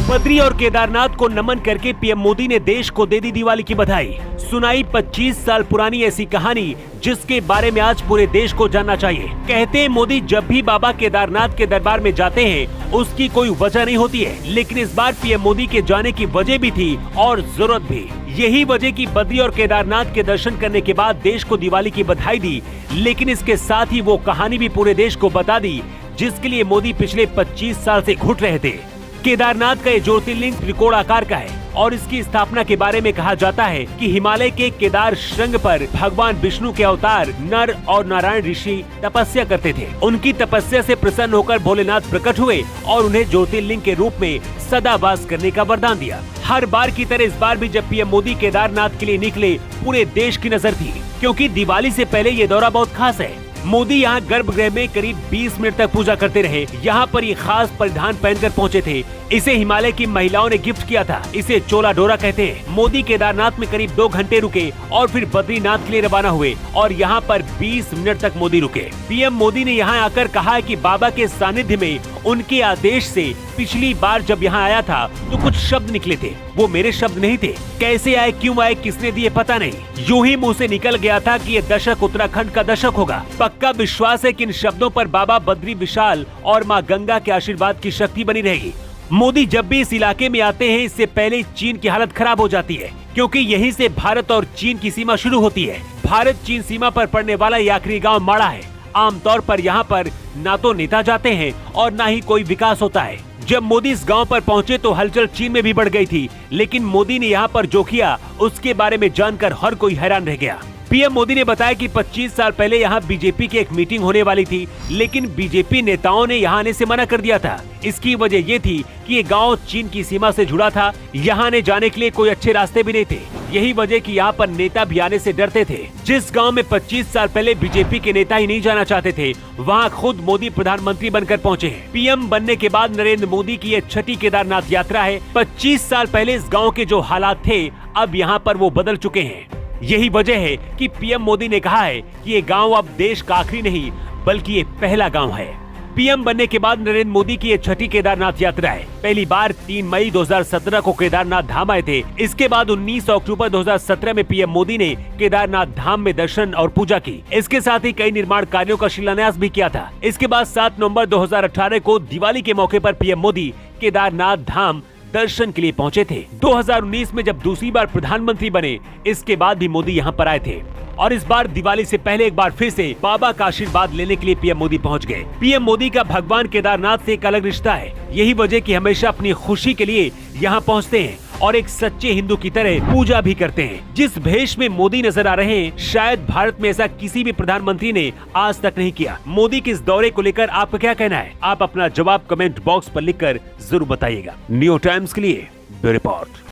बद्री और केदारनाथ को नमन करके पीएम मोदी ने देश को दे दी दिवाली की बधाई। सुनाई 25 साल पुरानी ऐसी कहानी जिसके बारे में आज पूरे देश को जानना चाहिए। कहते हैं मोदी जब भी बाबा केदारनाथ के दरबार में जाते हैं उसकी कोई वजह नहीं होती है, लेकिन इस बार पीएम मोदी के जाने की वजह भी थी और जरूरत भी। यही वजह की बद्री और केदारनाथ के दर्शन करने के बाद देश को दिवाली की बधाई दी, लेकिन इसके साथ ही वो कहानी भी पूरे देश को बता दी जिसके लिए मोदी पिछले 25 साल से घुट रहे थे। केदारनाथ का ये ज्योतिर्लिंग त्रिकोण आकार का है और इसकी स्थापना के बारे में कहा जाता है कि हिमालय के केदार श्रृंग पर भगवान विष्णु के अवतार नर और नारायण ऋषि तपस्या करते थे। उनकी तपस्या से प्रसन्न होकर भोलेनाथ प्रकट हुए और उन्हें ज्योतिर्लिंग के रूप में सदा वास करने का वरदान दिया। हर बार की तरह इस बार भी जब पीएम मोदी केदारनाथ के लिए निकले, पूरे देश की नजर थी, क्योंकि दिवाली से पहले ये दौरा बहुत खास है। मोदी यहाँ गर्भगृह में करीब 20 मिनट तक पूजा करते रहे। यहाँ पर ये खास परिधान पहनकर पहुँचे थे। इसे हिमालय की महिलाओं ने गिफ्ट किया था। इसे चोला डोरा कहते हैं। मोदी केदारनाथ में करीब 2 घंटे रुके और फिर बद्रीनाथ के लिए रवाना हुए और यहाँ पर 20 मिनट तक मोदी रुके। पीएम मोदी ने यहाँ आकर कहा कि बाबा के सानिध्य में उनके आदेश से पिछली बार जब यहाँ आया था तो कुछ शब्द निकले थे, वो मेरे शब्द नहीं थे। कैसे आए, क्यों आए, किसने दिए, पता नहीं। यूं ही मुंह से निकल गया था कि ये दशक उत्तराखंड का दशक होगा। पक्का विश्वास है कि इन शब्दों पर बाबा बद्री विशाल और माँ गंगा के आशीर्वाद की शक्ति बनी रहेगी। मोदी जब भी इस इलाके में आते हैं, इससे पहले चीन की हालत खराब हो जाती है, क्योंकि यहीं से भारत और चीन की सीमा शुरू होती है। भारत चीन सीमा पर पड़ने वाला ये आखिरी गाँव माड़ा है। आमतौर पर यहाँ पर ना तो नेता जाते हैं और ना ही कोई विकास होता है। जब मोदी इस गांव पर पहुंचे तो हलचल चीन में भी बढ़ गई थी, लेकिन मोदी ने यहाँ पर जो किया उसके बारे में जानकर हर कोई हैरान रह गया। पीएम मोदी ने बताया कि 25 साल पहले यहाँ बीजेपी की एक मीटिंग होने वाली थी, लेकिन बीजेपी नेताओं ने यहाँ आने से मना कर दिया था। इसकी वजह ये थी कि ये गांव चीन की सीमा से जुड़ा था, यहाँ आने जाने के लिए कोई अच्छे रास्ते भी नहीं थे। यही वजह कि यहाँ पर नेता भी आने से डरते थे। जिस गांव में 25 साल पहले बीजेपी के नेता ही नहीं जाना चाहते थे, वहाँ खुद मोदी प्रधानमंत्री बनकर पहुँचे हैं। पीएम बनने के बाद नरेंद्र मोदी की ये छठी केदारनाथ यात्रा है। 25 साल पहले इस गाँव के जो हालात थे, अब यहाँ पर वो बदल चुके हैं। यही वजह है कि पीएम मोदी ने कहा है कि ये गांव अब देश का आखिरी नहीं बल्कि ये पहला गांव है। पीएम बनने के बाद नरेंद्र मोदी की ये छठी केदारनाथ यात्रा है। पहली बार 3 मई 2017 को केदारनाथ धाम आए थे। इसके बाद 19 अक्टूबर 2017 में पीएम मोदी ने केदारनाथ धाम में दर्शन और पूजा की। इसके साथ ही कई निर्माण कार्यों का शिलान्यास भी किया था। इसके बाद 7 नवंबर 2018 को दिवाली के मौके पर पीएम मोदी केदारनाथ धाम दर्शन के लिए पहुंचे थे। 2019 में जब दूसरी बार प्रधानमंत्री बने, इसके बाद भी मोदी यहां पर आए थे और इस बार दिवाली से पहले एक बार फिर से बाबा का आशीर्वाद लेने के लिए पीएम मोदी पहुंच गए। पीएम मोदी का भगवान केदारनाथ से एक अलग रिश्ता है। यही वजह कि हमेशा अपनी खुशी के लिए यहां पहुंचते हैं और एक सच्चे हिंदू की तरह पूजा भी करते हैं। जिस भेष में मोदी नजर आ रहे हैं, शायद भारत में ऐसा किसी भी प्रधानमंत्री ने आज तक नहीं किया। मोदी के इस दौरे को लेकर आपका क्या कहना है? आप अपना जवाब कमेंट बॉक्स पर लिखकर जरूर बताइएगा। न्यू टाइम्स के लिए ब्यूरो रिपोर्ट।